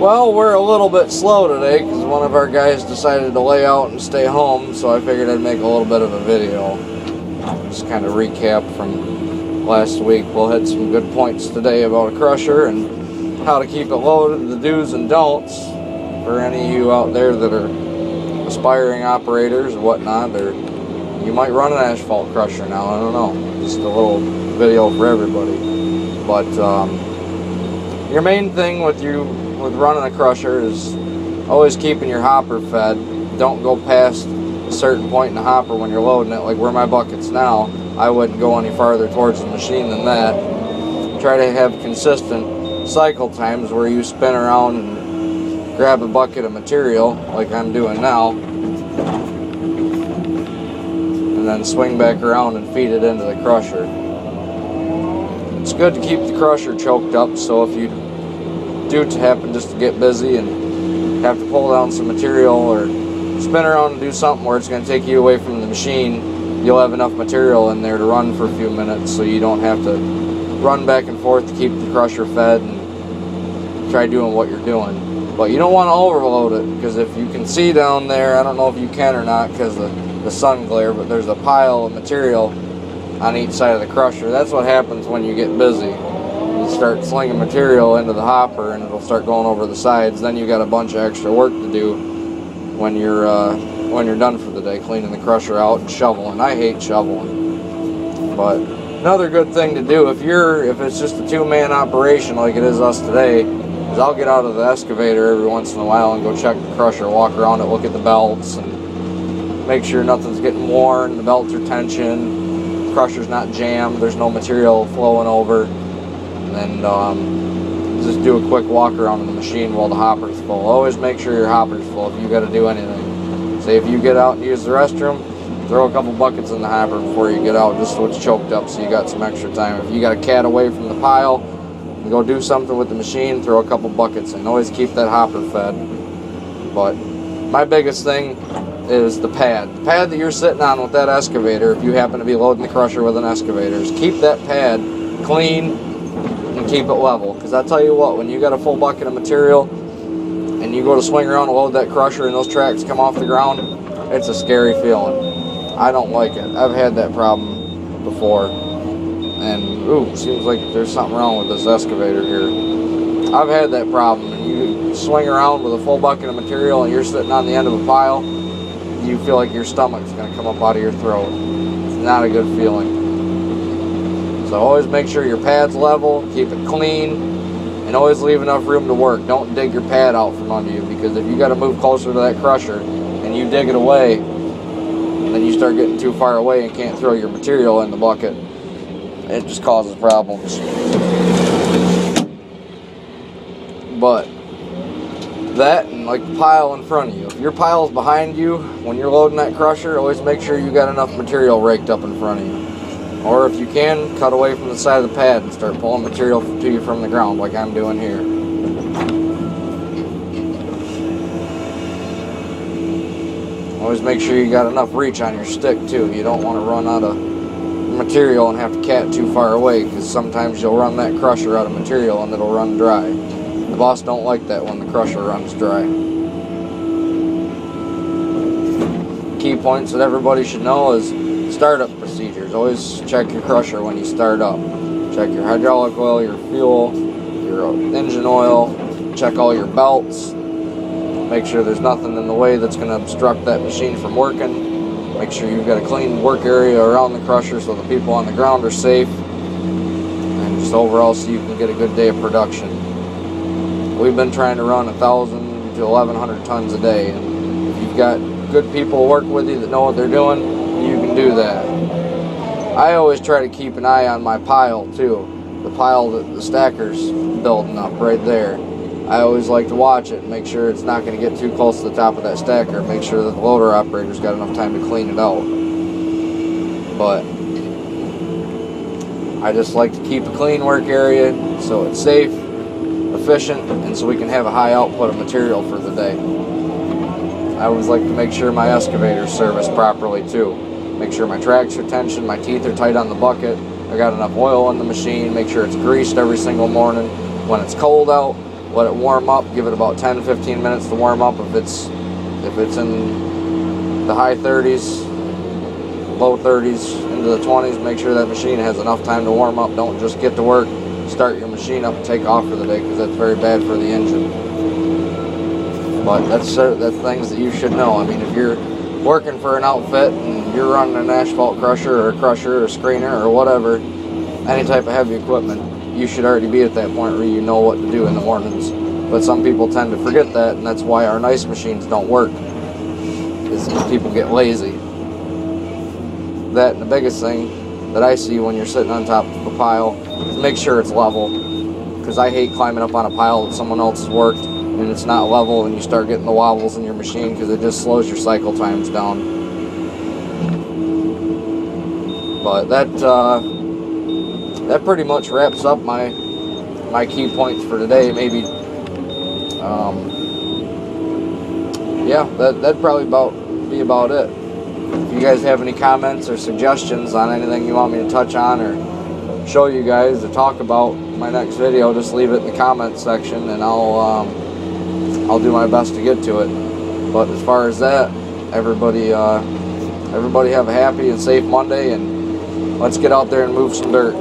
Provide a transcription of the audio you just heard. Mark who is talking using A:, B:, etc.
A: Well, we're a little bit slow today because one of our guys decided to lay out and stay home, so I figured I'd make a little bit of a video. Just kind of recap from last week. We'll hit some good points today about a crusher and how to keep it loaded, the do's and don'ts for any of you out there that are aspiring operators or whatnot, or you might run an asphalt crusher now, I don't know. Just a little video for everybody. But your main thing with running a crusher is always keeping your hopper fed. Don't go past a certain point in the hopper when you're loading it. Like where my bucket's now, I wouldn't go any farther towards the machine than that. Try to have consistent cycle times where you spin around and grab a bucket of material like I'm doing now, and then swing back around and feed it into the crusher. It's good to keep the crusher choked up, so if you do happen just to get busy and have to pull down some material or spin around and do something where it's going to take you away from the machine, you'll have enough material in there to run for a few minutes, so you don't have to run back and forth to keep the crusher fed and try doing what you're doing. But you don't want to overload it, because if you can see down there, I don't know if you can or not because of the sun glare, but there's a pile of material on each side of the crusher. That's what happens when you get busy. You start slinging material into the hopper and it'll start going over the sides. Then you got a bunch of extra work to do when you're done for the day, cleaning the crusher out and shoveling. I hate shoveling. But another good thing to do if it's just a two-man operation like it is us today, is I'll get out of the excavator every once in a while and go check the crusher, walk around it, look at the belts, and make sure nothing's getting worn, the belts are tension, the crusher's not jammed, there's no material flowing over, and then just do a quick walk around in the machine while the hopper's full. Always make sure your hopper's full if you got to do anything. Say if you get out and use the restroom, throw a couple buckets in the hopper before you get out, just so it's choked up so you got some extra time. If you got a cat away from the pile, you go do something with the machine, throw a couple buckets in. Always keep that hopper fed. But my biggest thing is the pad. The pad that you're sitting on with that excavator, if you happen to be loading the crusher with an excavator, is keep that pad clean and keep it level. Because I tell you what, when you got a full bucket of material and you go to swing around and load that crusher and those tracks come off the ground, it's a scary feeling. I don't like it. I've had that problem before. And, ooh, seems like there's something wrong with this excavator here. I've had that problem. And you swing around with a full bucket of material and you're sitting on the end of a pile, you feel like your stomach's going to come up out of your throat. It's not a good feeling. So always make sure your pad's level, keep it clean, and always leave enough room to work. Don't dig your pad out from under you, because if you got to move closer to that crusher and you dig it away, and then you start getting too far away and can't throw your material in the bucket, it just causes problems. But that, and like the pile in front of you. If your pile's behind you when you're loading that crusher, always make sure you got enough material raked up in front of you. Or if you can, cut away from the side of the pad and start pulling material to you from the ground like I'm doing here. Always make sure you got enough reach on your stick too. You don't want to run out of material and have to cat too far away, because sometimes you'll run that crusher out of material and it'll run dry. The boss don't like that when the crusher runs dry. Key points that everybody should know is startup procedures. Always check your crusher when you start up. Check your hydraulic oil, your fuel, your engine oil, check all your belts. Make sure there's nothing in the way that's going to obstruct that machine from working. Make sure you've got a clean work area around the crusher so the people on the ground are safe, and just overall so you can get a good day of production. We've been trying to run 1,000 to 1,100 tons a day, and if you've got good people work with you that know what they're doing, you can do that. I always try to keep an eye on my pile too, the pile that the stacker's building up right there. I always like to watch it and make sure it's not going to get too close to the top of that stacker. Make sure that the loader operator's got enough time to clean it out. But I just like to keep a clean work area so it's safe, efficient, and so we can have a high output of material for the day. I always like to make sure my excavator's serviced properly too. Make sure my tracks are tensioned, my teeth are tight on the bucket, I got enough oil in the machine, make sure it's greased every single morning. When it's cold out, let it warm up, give it about 10-15 minutes to warm up. If it's in the high 30s, low 30s, into the 20s, make sure that machine has enough time to warm up. Don't just get to work, start your machine up, and take off for the day, because that's very bad for the engine. But that's things that you should know. I mean, if you're working for an outfit and you're running an asphalt crusher or a screener or whatever, any type of heavy equipment, you should already be at that point where you know what to do in the mornings. But some people tend to forget that, and that's why our nice machines don't work, is people get lazy. That, and the biggest thing that I see when you're sitting on top of a pile is make sure it's level, because I hate climbing up on a pile that someone else has worked and it's not level, and you start getting the wobbles in your machine, because it just slows your cycle times down. But that pretty much wraps up my key points for today. Maybe yeah, that'd probably be about it. If you guys have any comments or suggestions on anything you want me to touch on or show you guys or talk about in my next video, just leave it in the comments section, and I'll do my best to get to it. But as far as that, everybody have a happy and safe Monday, and let's get out there and move some dirt.